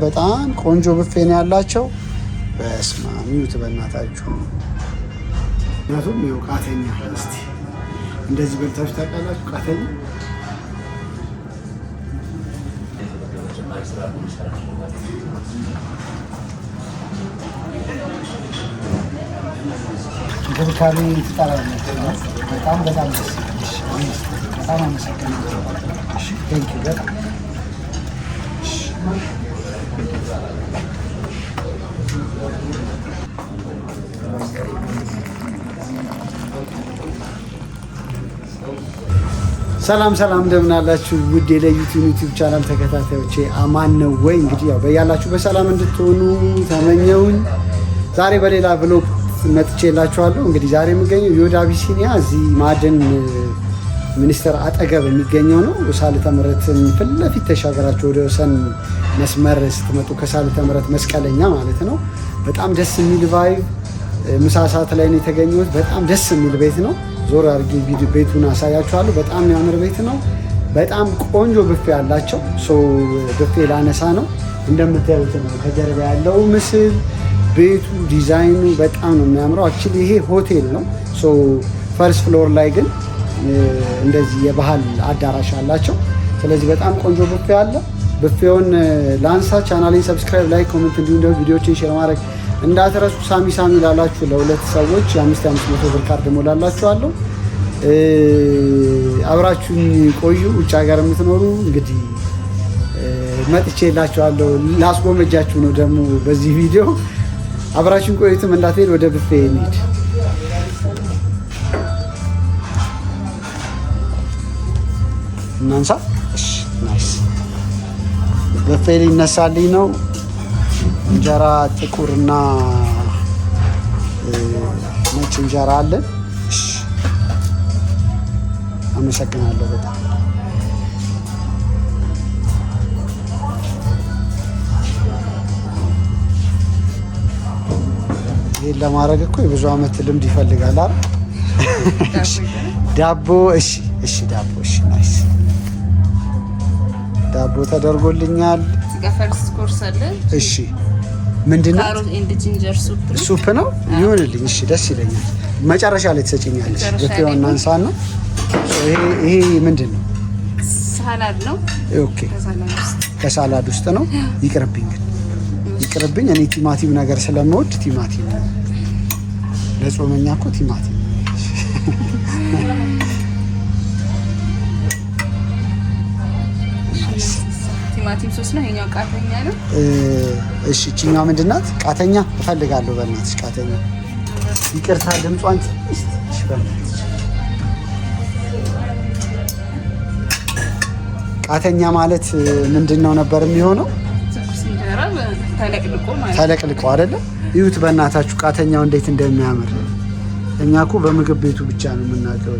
በጣም ቆንጆ ብፌ ነው ያላቸው። በስመ አብ ሚዩት በእናታችሁ ምክንያቱም ይኸው ቃተኛ እስቲ እንደዚህ በልታችሁ ታውቃላችሁ? ቃተኛ እንክብካቤ ትጠራለች። በጣም በጣም ደስ ይላል። በጣም አመሰግናለሁ። ቴንክ ዩ በጣም ሰላም ሰላም፣ እንደምን አላችሁ ውድ የዩቲዩብ ቻናል ተከታታዮቼ፣ አማን ነው ወይ? እንግዲህ ያው በያላችሁ በሰላም እንድትሆኑ ተመኘውኝ። ዛሬ በሌላ ብሎግ መጥቼላችኋለሁ። እንግዲህ ዛሬ የሚገኘው ዮድ አቢሲኒያ እዚህ ማዕድን ሚኒስቴር አጠገብ የሚገኘው ነው። ሳልተ ምሕረትን ፊት ለፊት ተሻገራችሁ ወደ ወሰን መስመር ስትመጡ ከሳልተ ምሕረት መስቀለኛ ማለት ነው። በጣም ደስ የሚል ቫይብ፣ ምሳ ሰዓት ላይ ነው የተገኘሁት። በጣም ደስ የሚል ቤት ነው። ዞር አድርጌ ቤቱን አሳያችኋለሁ። በጣም የሚያምር ቤት ነው። በጣም ቆንጆ ብፌ ያላቸው ሰው ብፌ ላነሳ ነው። እንደምታዩት ነው ከጀርባ ያለው ምስል፣ ቤቱ ዲዛይኑ በጣም ነው የሚያምረው። አክቹሊ ይሄ ሆቴል ነው። ሶ ፈርስት ፍሎር ላይ ግን እንደዚህ የባህል አዳራሽ አላቸው። ስለዚህ በጣም ቆንጆ ብፌ አለ። ብፌውን ላንሳ። ቻናሌን ሰብስክራይብ፣ ላይክ፣ ኮሜንት እንዲሁም ደግሞ ቪዲዮዎችን ሼር ማድረግ እንዳትረሱ። ሳሚ ላላችሁ ለሁለት ሰዎች የ500 ብር ካርድ ሞላላችኋለሁ። አብራችሁኝ ቆዩ። ውጭ ሀገር የምትኖሩ እንግዲህ መጥቼላችኋለሁ። ላስጎመጃችሁ ነው ደግሞ በዚህ ቪዲዮ። አብራችሁኝ ቆዩትም እንዳትሄድ። ወደ ብፌ እንሂድ። እናንሳ። እሺ ናይስ። ብፌ ሊነሳልኝ ነው። እንጀራ ጥቁርና ነጭ እንጀራ አለን። እሺ አመሰግናለሁ በጣም። ይሄን ለማድረግ እኮ የብዙ ዓመት ልምድ ይፈልጋል አይደል? ዳቦ እሺ ዳቦ እሺ ናይስ። ዳቦ ተደርጎልኛል። ፈርስት ኮርስ አለ። እሺ ምንድነው? ካሮት ኤንድ ጂንጀር ሱፕ ነው። ይሁንልኝ። እሺ ደስ ይለኛል። መጨረሻ ላይ ትሰጪኛለሽ። ብፌውን አንሳና ይሄ ምንድነው? ሳላድ ነው። ኦኬ ከሳላድ ውስጥ ነው። ይቅርብኝ ግን ይቅርብኝ። እኔ ቲማቲም ነገር ስለምወድ ቲማቲም ለጾመኛ እኮ ቲማቲም ቲማቲም ሶስ ነው። ይሄኛው ቃተኛ ነው። እሺ እቺኛው ምንድናት? ቃተኛ እፈልጋለሁ። በእናትሽ ቃተኛ። ይቅርታ ድምጿን ትንሽ በእናትሽ። ቃተኛ ማለት ምንድነው ነበር የሚሆነው? ትኩስ እንጀራ ተለቅልቆ አይደለ? ይሁት በእናታችሁ ቃተኛው እንዴት እንደሚያምር። እኛ እኮ በምግብ ቤቱ ብቻ ነው የምናውቀው።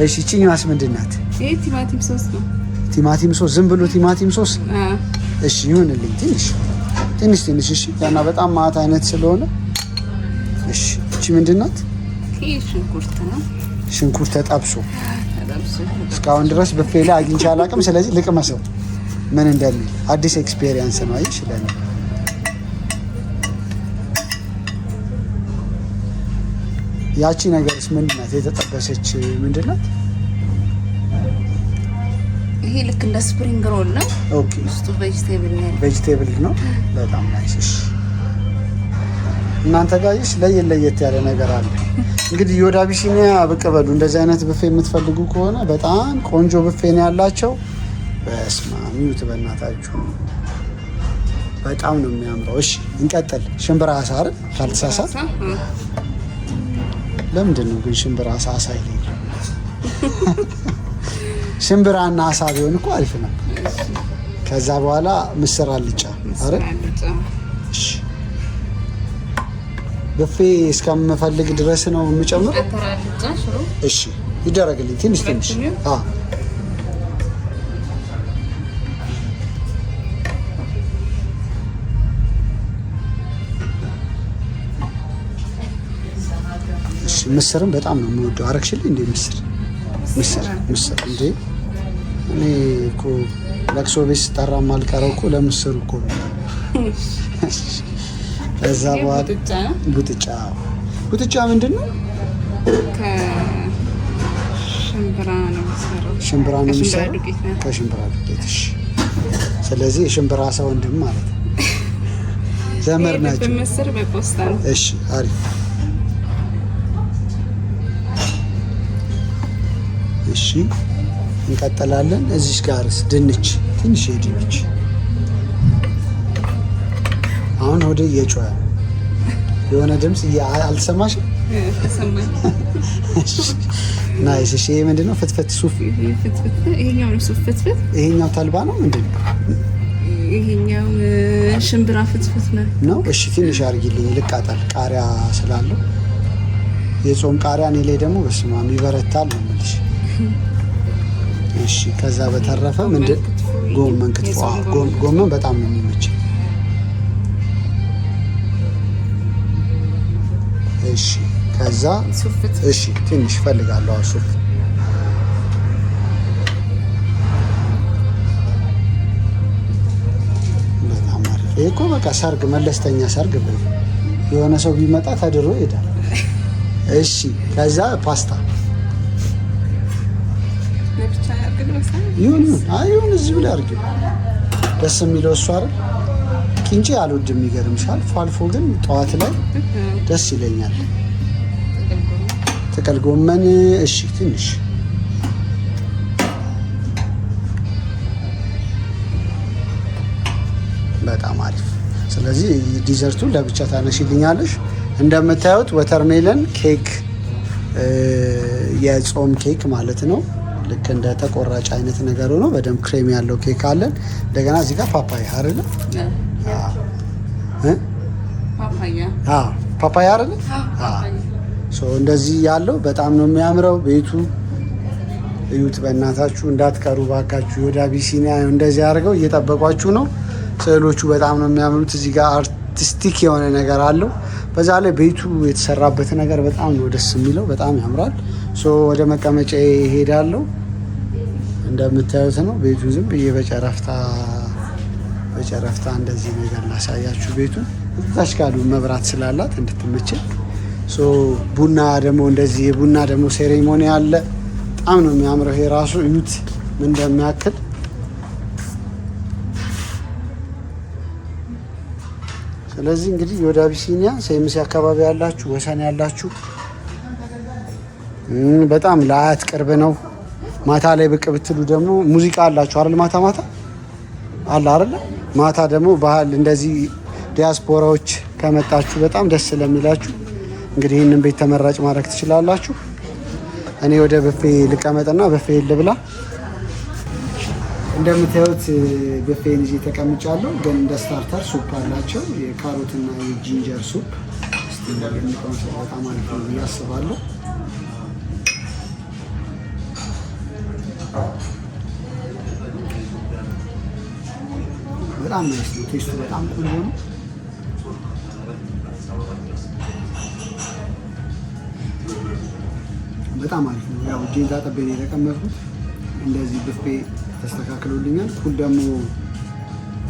እሺ እቺኛዋስ ምንድናት? ይሄ ቲማቲም ሶስ ነው። ቲማቲም ሶስ፣ ዝም ብሎ ቲማቲም ሶስ። እሺ ይሁንልኝ። ትንሽ እሺ። ያና በጣም ማት አይነት ስለሆነ እሺ። እቺ ምንድናት? ሽንኩርት ነው። ሽንኩርት ተጠብሶ እስካሁን ድረስ ብፌ ላይ አግኝቼ አላውቅም። ስለዚህ ልቅመሰው ምን እንደሚል አዲስ ኤክስፒሪየንስ ነው። አይሽ ለኔ ያቺ ነገርስ ምንድናት? የተጠበሰች ምንድናት? ይሄ ልክ እንደ ስፕሪንግ ሮል ነው። ኦኬ ውስጡ ቬጂቴብል ነው። በጣም ናይስ። እሺ እናንተ ጋርስ ለየት ያለ ነገር አለ። እንግዲህ ዮድ አቢሲኒያ ብቅ በሉ። እንደዚህ አይነት ብፌ የምትፈልጉ ከሆነ በጣም ቆንጆ ብፌ ነው ያላቸው። በስመ አብ ሚዩት በእናታችሁ በጣም ነው የሚያምረው። እሺ እንቀጥል። ሽምብራ አሳ አይደል? ካልተሳሳት ለምንድን ነው ግን ሽምብራ አሳ ይለኝ? ሽምብራና አሳ ቢሆን እኮ አሪፍ ነው። ከዛ በኋላ ምስር አልጫ አይደል? እሺ ብፌ እስከምፈልግ ድረስ ነው የምጨምር። እሺ ይደረግልኝ ትንሽ። እሺ ምስርም በጣም ነው የምወደው። አረግሽልኝ እንዴ? ምስር እንዴ? እኔ እኮ ለቅሶ ቤት ስጠራ ማልቀረው እኮ ለምስሩ እኮ ነው። እዛ በኋላ ቡጥጫ ምንድን ነው? ከሽምብራ ነው የሚሰራው። ሽምብራ ነው የሚሰራው ከሽምብራ ዱቄት። እሺ፣ ስለዚህ የሽምብራ ሰው ወንድም ማለት ነው። ዘመር ናቸው። በምስር በቆስጣ ነው። እሺ፣ አሪፍ። እሺ፣ እንቀጥላለን። እዚህ ጋርስ ድንች፣ ትንሽ ድንች። አሁን ወደ እየጮኸ የሆነ ድምፅ አልተሰማሽም? ተሰማኝ። ናይስ። እሺ፣ ይሄ ምንድነው? ፍትፍት ሱፍ። ይሄኛው ነው ሱፍ ፍትፍት። ይሄኛው ተልባ ነው ምንድነው? ይሄኛው ሽምብራ ፍትፍት ነው። እሺ፣ ትንሽ አድርጊልኝ ልቃጠል፣ ቃሪያ ስላለው የጾም ቃሪያ። እኔ ላይ ደግሞ በስመ አብ ይበረታል ነው የምልሽ። እሺ፣ ከዛ በተረፈ ምንድን ጎመን ክትፎ። ጎመን በጣም ነው የሚመቸኝ። እሺ፣ ከዛ እሺ፣ ትንሽ ፈልጋለሁ ሱፍ። በጣም አሪፍ። ይሄ እኮ በቃ ሰርግ፣ መለስተኛ ሰርግ የሆነ ሰው ቢመጣ ተድሮ ይሄዳል። እሺ፣ ከዛ ፓስታ ይሁን እዚህ ብላ አድርጊው። ደስ የሚለው እሱ አይደል? ቂንጬ አልወድም ይገርምሻል። አልፎ ግን ጠዋት ላይ ደስ ይለኛል። ጥቅል ጎመን እሺ፣ ትንሽ በጣም አሪፍ። ስለዚህ ዲዘርቱን ለብቻ ታነሽልኛለሽ። እንደምታዩት ወተርሜለን ኬክ፣ የጾም ኬክ ማለት ነው። ልክ እንደ ተቆራጭ አይነት ነገር ሆኖ በደንብ ክሬም ያለው ኬክ አለን። እንደገና እዚህ ጋር ፓፓያ አይደለ? ፓፓያ አይደለ? እንደዚህ ያለው በጣም ነው የሚያምረው። ቤቱ እዩት በእናታችሁ፣ እንዳትቀሩ ባካችሁ። ወደ አቢሲኒያ እንደዚህ አድርገው እየጠበቋችሁ ነው። ስዕሎቹ በጣም ነው የሚያምሩት። እዚህ ጋር አርቲስቲክ የሆነ ነገር አለው። በዛ ላይ ቤቱ የተሰራበት ነገር በጣም ነው ደስ የሚለው። በጣም ያምራል። ወደ መቀመጫ ይሄዳለሁ። እንደምታዩት ነው ቤቱ። ዝም ብዬ በጨረፍታ እንደዚህ ነገር ላሳያችሁ ቤቱን። እዛች ጋር መብራት ስላላት እንድትመችል። ቡና ደግሞ እንደዚህ የቡና ደግሞ ሴሬሞኒ አለ። በጣም ነው የሚያምረው። ይሄ ራሱ እዩት ምን እንደሚያክል። ስለዚህ እንግዲህ ወደ አቢሲኒያ ሴምሲ አካባቢ ያላችሁ፣ ወሰን ያላችሁ በጣም ለአያት ቅርብ ነው። ማታ ላይ ብቅ ብትሉ ደግሞ ሙዚቃ አላችሁ አይደል? ማታ አለ አይደል? ማታ ደግሞ ባህል እንደዚህ ዲያስፖራዎች ከመጣችሁ በጣም ደስ ስለሚላችሁ እንግዲህ ይህንን ቤት ተመራጭ ማድረግ ትችላላችሁ። እኔ ወደ ብፌ ልቀመጥና ብፌ ልብላ። እንደምታዩት ብፌን ይዤ ተቀምጫለሁ። ግን እንደ ስታርተር ሱፕ አላቸው፣ የካሮትና የጂንጀር ሱፕ። እስቲ እንደምቀምሰው በጣም አሪፍ ነው ብዬ አስባለሁ። በጣም ናይስ ነው። ቴስቱ በጣም ቆንጆ ነው። በጣም አሪፍ ነው። ያው እጄን ታጥቤ ነው የተቀመጥኩት። እንደዚህ ብፌ ተስተካክሎልኛል። ኩል ደግሞ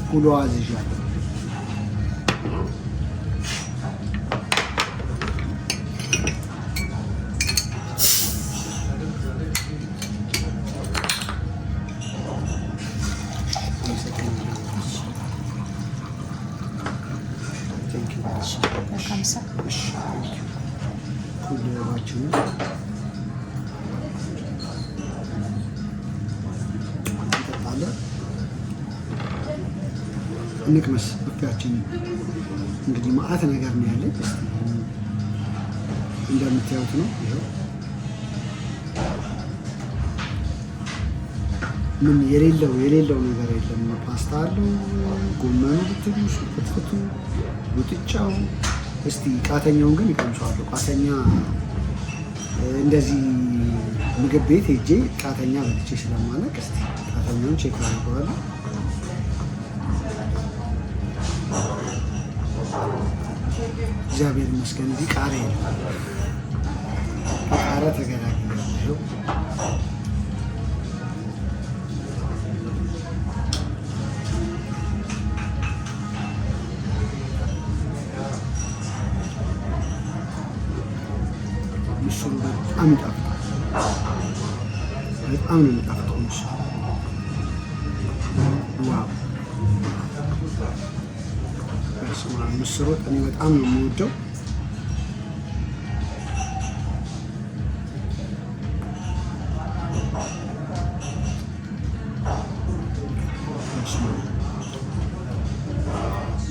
ኩሎ አዝዣለሁ። እንቅመስ ብፌያችን። እንግዲህ ማአት ነገር ነው ያለኝ። እንደምታዩት ነው። ምን የሌለው ነገር የለም። ፓስታ አለው፣ ጎመኑ ብትሉ፣ ፍትፍቱ፣ ቡጥጫው። እስቲ ቃተኛውን ግን ይቀምሰዋለሁ። ቃተኛ እንደዚህ ምግብ ቤት ሄጄ ቃተኛ በልቼ ስለማለቅ እስቲ ቃተኛውን ቼክ አድርገዋለሁ። እግዚአብሔር ይመስገን። እንዲህ ቃሪያ የለም። ቃሪያ ተገላግያለሁ። በጣም ይጣፍጣል። በጣም ነው የሚጣፍጠው ምስሩ። ዋው ምስር ወጥ እኔ በጣም ነው የምወደው።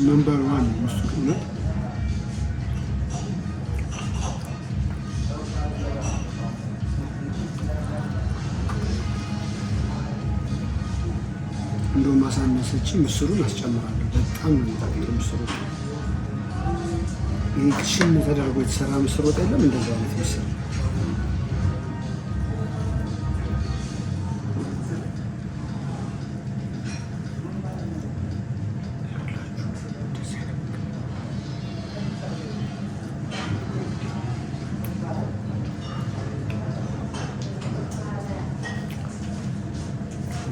ነምበር 1 ምስር ነው። እንደው ማሳነሰች ምስሩን አስጨምራለሁ። በጣም ነው የሚጣፍጠው ምስር ወጥ። ይሄ ክሽን ተደርጎ የተሰራ ምስር ወጥ የለም እንደዚህ አይነት ምስር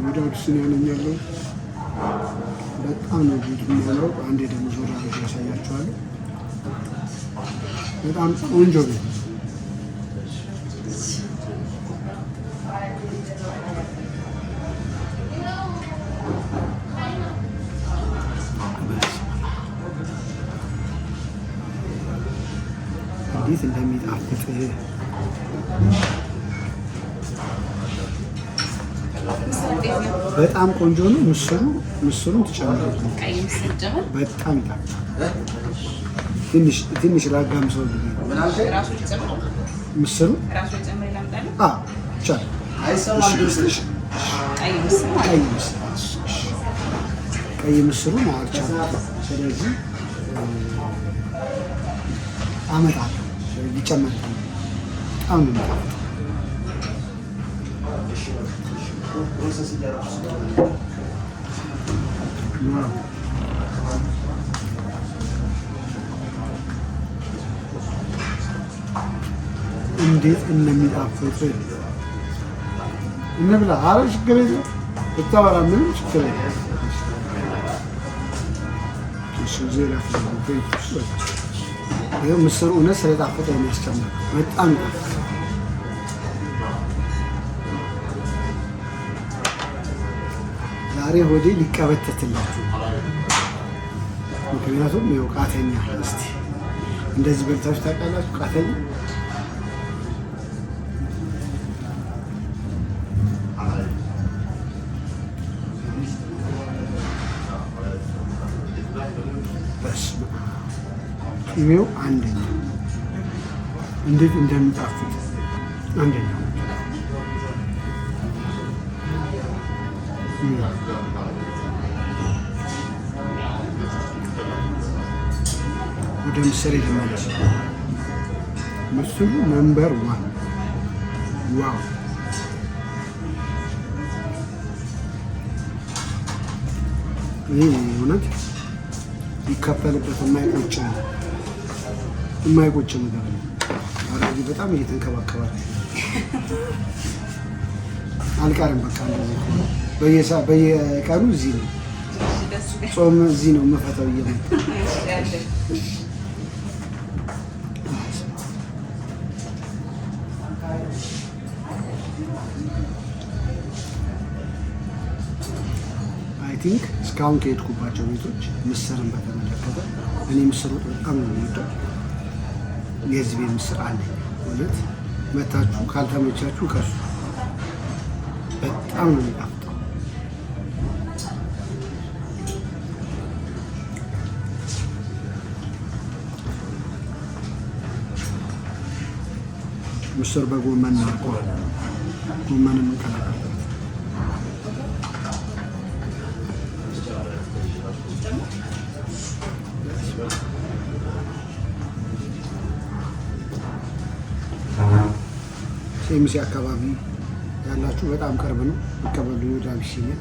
ወዳጅስን ያለኛለው በጣም ነው ብዙ የሚያምረው። አንዴ ደግሞ ዞር አድርጌ ያሳያችኋለሁ። በጣም ቆንጆ ቤት እንዴት እንደሚጣፍጥ በጣም ቆንጆ ነው። ምስሩን ትጨምሩት ነው። በጣም ይጣፍጣል። ትንሽ ላጋም ሰው ምስሩ ቀይ ምስሩ ማርቻ። ስለዚህ አመጣለሁ ሊጨመር በጣም ነው የሚጣፍጠው። እንዴት እንደሚጣፍጥ እንብላ። ኧረ ችግር የለም ብታወራ ምንም ችግር የለም። ይኸው ምስሩ እውነት ስለጣፈጠ የሚያስጨምር በጣም ይጣፍጣል። ዛሬ ሆዴ ሊቀበተትላችሁ፣ ምክንያቱም ይኸው ቃተኛ። እስኪ እንደዚህ በልታችሁ ታውቃላችሁ? ቃተኛ ቅቤው አንደኛ እንዴት እንደሚጣፍጥ አንደኛ። ወደ ምስር ልመለስ። ምስሩ ነምበር 1 ዋው! ይህ እውነት ይከፈልበት የማይቆጭ ነገር ነው። አራጊ በጣም እየተንከባከባል አልቀርም። በቃ በየቀኑ እዚህ ነው ጾም፣ እዚህ ነው የምፈታው እየመጣ አይ ቲንክ እስካሁን ከሄድኩባቸው ቤቶች ምስርን በተመለከተ እኔ ምስር ወጥ በጣም ነው የሚወደው። የዚህ ቤት ምስር አለኝ። እውነት መታችሁ ካልተመቻችሁ ከሱ በጣም ነው የሚጣፍጠው። ምስር በጎመን ናርቆ ጎመንን እንቀላቀልበት። ሴሚሲ አካባቢ ያላችሁ በጣም ቅርብ ነው። ይቀበሉ ወደ አቢሲኒያ።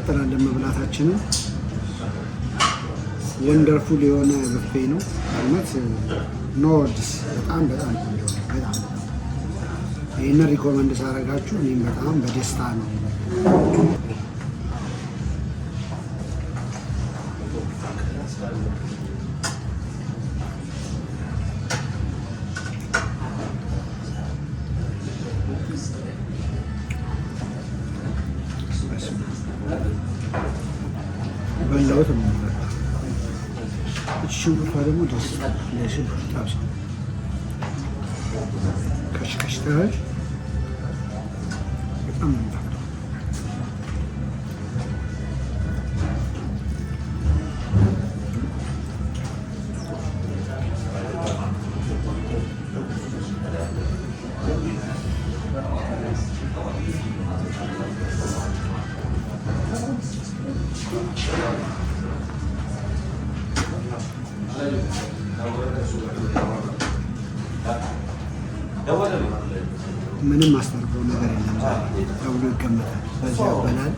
እንቀጥላለን መብላታችንን። ወንደርፉል የሆነ ብፌ ነው እውነት ኖርድስ በጣም ቆንጆ ነው። በጣም ይህንን ሪኮመንድ ሳደርጋችሁ እኔም በጣም በደስታ ነው። በላሁት ነው። ሽንኩርቷ ደግሞ ደስ ለሽንኩርት ታብሳ ከሽከሽ ታያለሽ። በጣም ነው ምንም ማስተርፈው ነገር የለም ተብሎ ይገመታል። በዚህ አበላል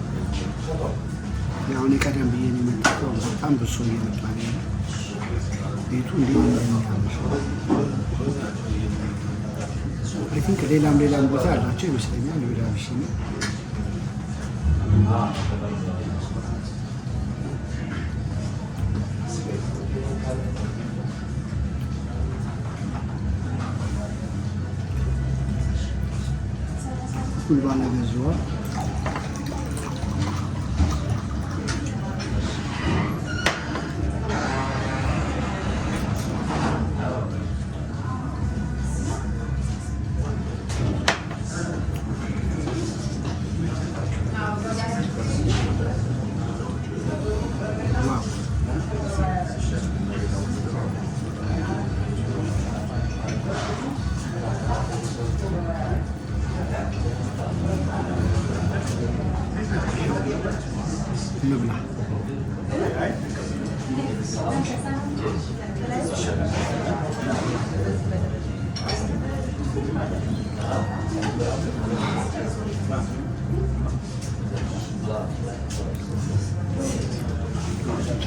ያው እኔ ቀደም ብዬ ነው የመጣው። በጣም ብዙ ሰው እየመጣ ነው። ቤቱ እንዴት እንደሚያምር አይ ቲንክ ሌላም ቦታ ያላቸው ይመስለኛል። ወደ አቢሲኒያ ኩልባና ገዝዋ እንብላ።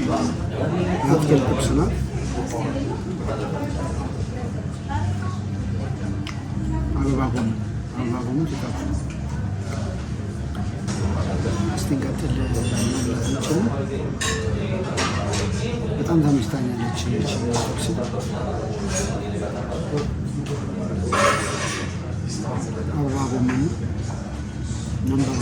የአትክልት ጥብስ ናት። አበባ ጎመን ሲጣፍጥ እስቲ እንቀጥል። መብላታችንን በጣም ተመችታኛለች። ጥብስ አበባ ጎመን ነምበሯ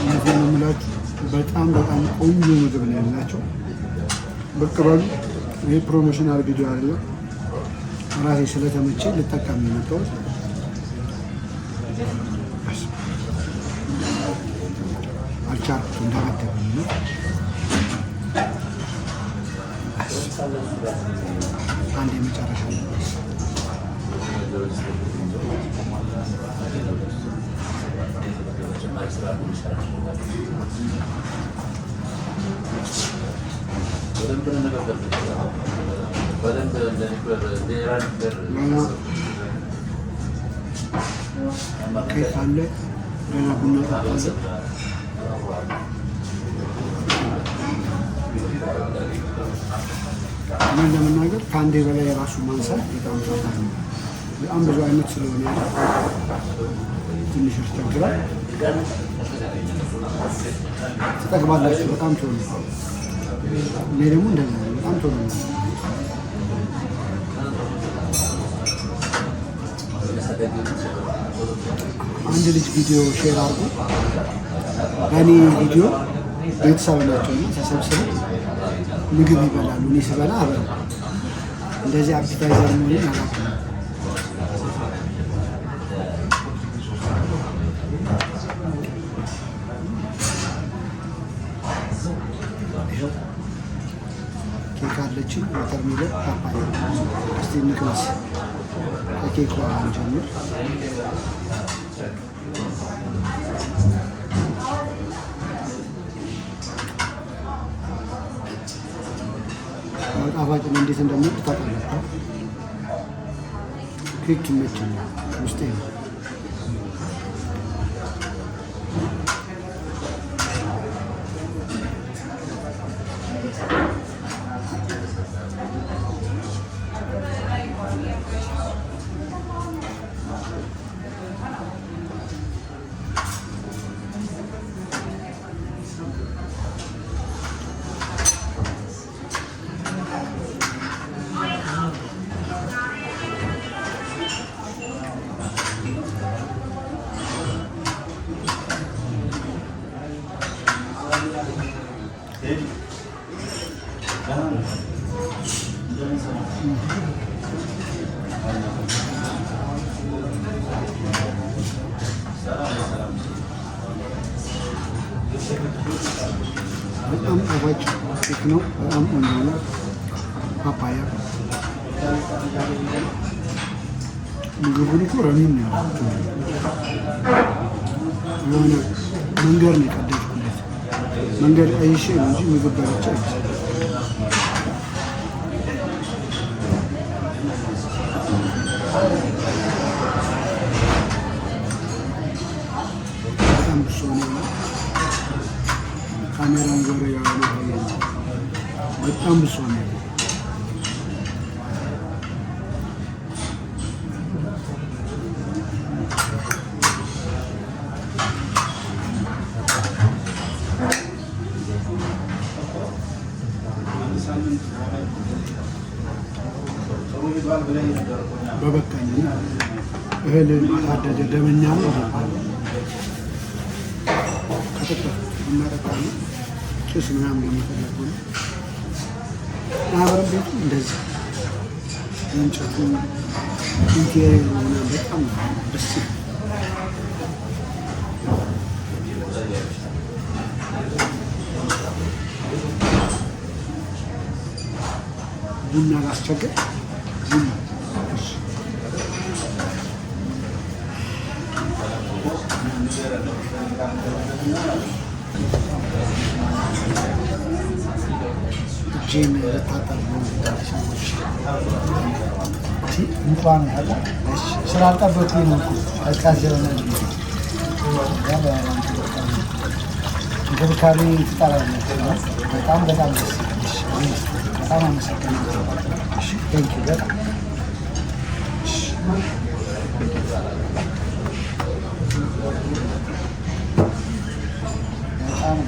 እነዚህ ነው የምላችሁ። በጣም ቆንጆ ምግብ ነው ያላቸው። ብቅ በሉ። ይህ ፕሮሞሽናል ቪዲዮ አይደለም። ራሴ ስለተመቼ ልጠቀም የመጣሁት አልቻልኩት እንደመደበኝ ነው። አንድ የመጨረሻ ኬክ አለ። ደህና ቡና ጠጣለሁ። ምን ለመናገር ከአንዴ በላይ የራሱ ማንሳት በጣም ከባድ ነው። በጣም ብዙ አይነት ስለሆነ ትንሽ ያስቸግራል። ትጠግባላችሁ በጣም ቶሎ። እኔ ደግሞ እንደዛ በጣም ቶሎ ነው። አንድ ልጅ ቪዲዮ ሼር አድርጎ በእኔ ቪዲዮ ቤተሰብ ናቸውና ተሰብስበው ምግብ ይበላሉ። እኔ ስበላ አበላ እንደዚህ አፒታይዘር መሆኑን አላውቅም። ኬክ አለችን፣ ወተርሜሎን፣ ፓፓያ። እስቲ እንቅመስ። ከኬክ እንጀምር። ጣፋጭ ነው። እንዴት እንደምወድ ታውቃላችሁ። ኬክ ይመቸኛል ውስጤ ነው። በጣም ጣፋጭ ኬክ ነው። በጣም ቆንጆ ነው። ፓፓያ ምግቡን እኮ ረሚም ነው የሆነ መንገድ ነው የቀደድኩለት። መንገድ አይሼ ነው እንጂ ምግብ በልቼ በጣም ብሶ ነው። ካሜራን ዞረ ያለ በጣም ብሶ ነው። በበቃኝ እህል ታደደ ደመኛ ነው። እናጠጣለን። ጭስ ምናምን የሚፈለጉ ነው። ማህበረሰብ ቤቱ እንደዚህ የእንጨቱ ኢንቴሪየር ምናምን በጣም ደስ ይላል። ቡና ላስቸግር። ቡና እጄን ልታጠብ ነው። እንኳን ስላልጠበኩኝ ነው። ቀዝቃዛ የሆነ እንክብካቤ ትጠራለች። በጣም በጣም በጣም አመሰግናለሁ። ቴንኪው በጣም በጣም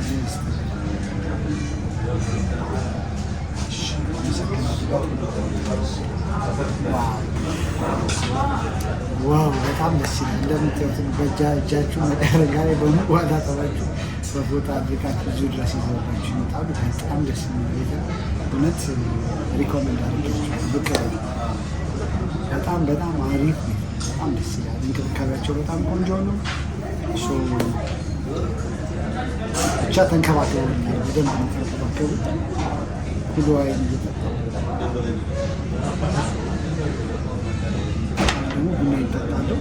ዋው በጣም ደስ ይላል። እንደምታዩት በእጃችሁ መጠረጋ ላይ በሙዋዳ ጠባችሁ በፎጣ አድርጋችሁ እዚሁ ድረስ ይዘባችሁ ይመጣሉ። በጣም ደስ የሚል እውነት ሪኮመንድ አድርጋችሁ ብቅ በጣም በጣም አሪፍ ነው። በጣም ደስ ይላል። እንክብካቤያቸው በጣም ቆንጆ ነው። ብቻ ተንከባከቡ፣ በደንብ ነው ተንከባከቡ። ሁሉ አይን እየጠጣሁ ደግሞ ቡና ይጠጣለሁ።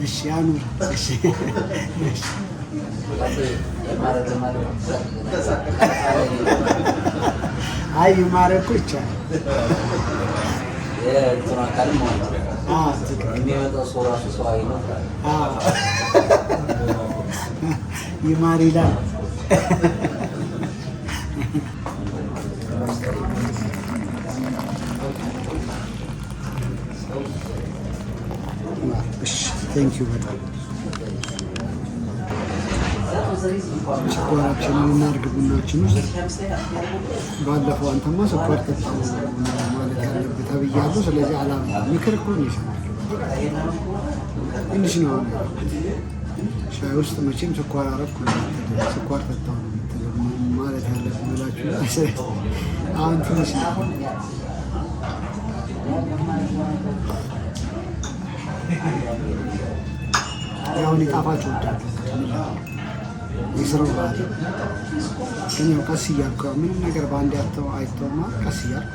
እሺ አኑር። እሺ አይ ማረግ እኮ ይቻላል። ይማር ይላል። ቴንኪው በጣም ስኳራችንን እናድርግ ቡናችን ውስጥ። ባለፈው አንተማ ስኳር ጠጣ ማለት ያለብህ ተብያለሁ። ስለዚህ አላማ ምክር እኮ ነው ይሰማል። ትንሽ ነው ሻይ ውስጥ መቼም ስኳር አረፍኩ ስኳር ጠጣሁ ማለት ያለብህ ብላችሁ አሁን ትንሽ ነው ያሁን የጣፋጭ ወዳለሁ የስራው ባህል ግን ያው ቀስ እያልኩ ምንም ነገር በአንድ ያተው አይተውማ ቀስ እያልኩ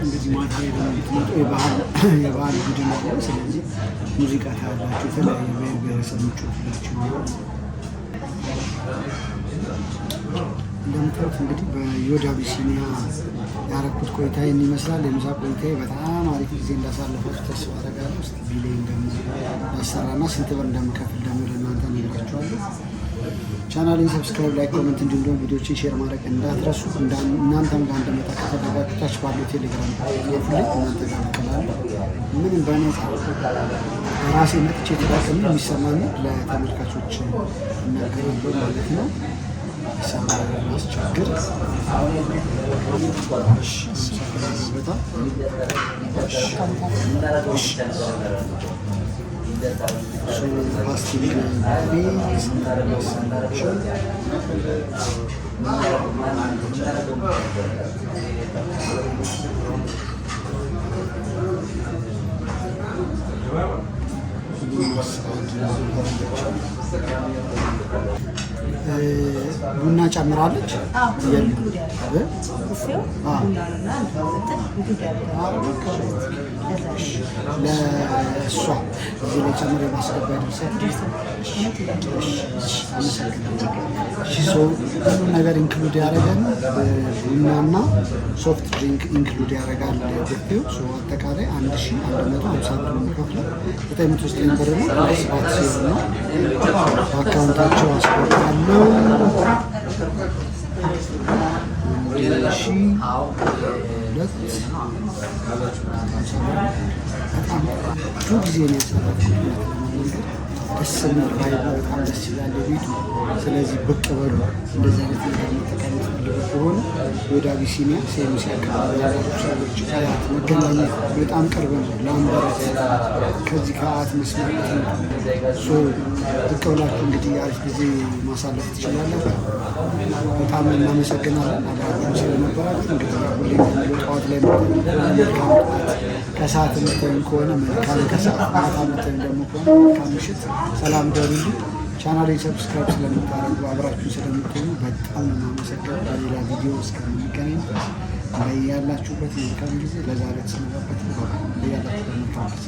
እንደዚህ ማታ የባህል ቡድን አለ። ስለዚህ ሙዚቃ ታያላችሁ፣ የተለያዩ ብሔር ብሔረሰቦች ናቸው። እንደምታዩት እንግዲህ በዮድ አቢሲኒያ ያረኩት ቆይታ ይመስላል። የምሳ ቆይታ በጣም አሪፍ ጊዜ እንዳሳለፋችሁ ተስፋ አደርጋለሁ። እስቲ ቢሌ እንደምሰራና ስንት ብር እንደምከፍል ደግሞ ለእናንተ ነግራችኋለሁ። ቻናሌን ሰብስክራይብ፣ ላይክ፣ ኮሜንት እንዲሁም ደግሞ ቪዲዮችን ሼር ማድረግ እንዳትረሱ። እናንተም ጋር እንደመጣ ከተደጋችሁ ታች ባለው ቴሌግራም ጻፉልኝ። እናንተ ጋር እቀላለሁ። ምንም በነፃ ራሴ መጥቼ ተጠቅሜ የሚሰማኝ ለተመልካቾች እናገራለሁ ማለት ነው። ማስቸግር በጣም ፓስቲንግ ቡና ጨምራለች። ለእሷ እዚህ ላይ ጨምሮ የማስገባ ሁሉም ነገር ኢንክሉድ ያደረገን ቡናና ሶፍት ድሪንክ ኢንክሉድ ያደረጋል። ኢትዮጵያ አጠቃላይ 1150 ብር የሚከፍለው 909 ብር ነው። ስራት ሲሆን ነው በአካውንታቸው አስቆጣለሁ። በጣም ብዙ ጊዜ ነው ያሳለፍኩት። ደስ የሚል ቫይብ ነው። በጣም ደስ ይላል ቤቱ። ስለዚህ ብቅ በሉ። እንደዚህ አይነት ነገር መጠቀም የምትፈልጉ ከሆነ ወደ አቢሲኒያ ሴሚሲ አካባቢ ያላችሁ ሰዎች አያት መገናኘት በጣም ቅርብ ነው። ለአምበረት ከዚህ ከአያት መስመር ብቅ ብላችሁ እንግዲህ አሪፍ ጊዜ ማሳለፍ ትችላላችሁ። በጣም እናመሰግናለን አብራችሁ ስለነበራችሁ። እንግዲህ ሁሌ ጠዋት ላይ መልካም ከሰዓት የምታዩን ከሆነ መልካም ከሰዓት፣ ማታ የምታዩን ደግሞ ከሆነ መልካም ምሽት። ሰላም ደሩልኝ። ቻናሌን ሰብስክራይብ ስለምታደርጉ አብራችሁ ስለምትሆኑ በጣም እናመሰግናለን። በሌላ ቪዲዮ እስከምንገናኝ ያላችሁበት መልካም ጊዜ። ለዛሬ ተሰናበትን። ያላችሁበት መልካም ጊዜ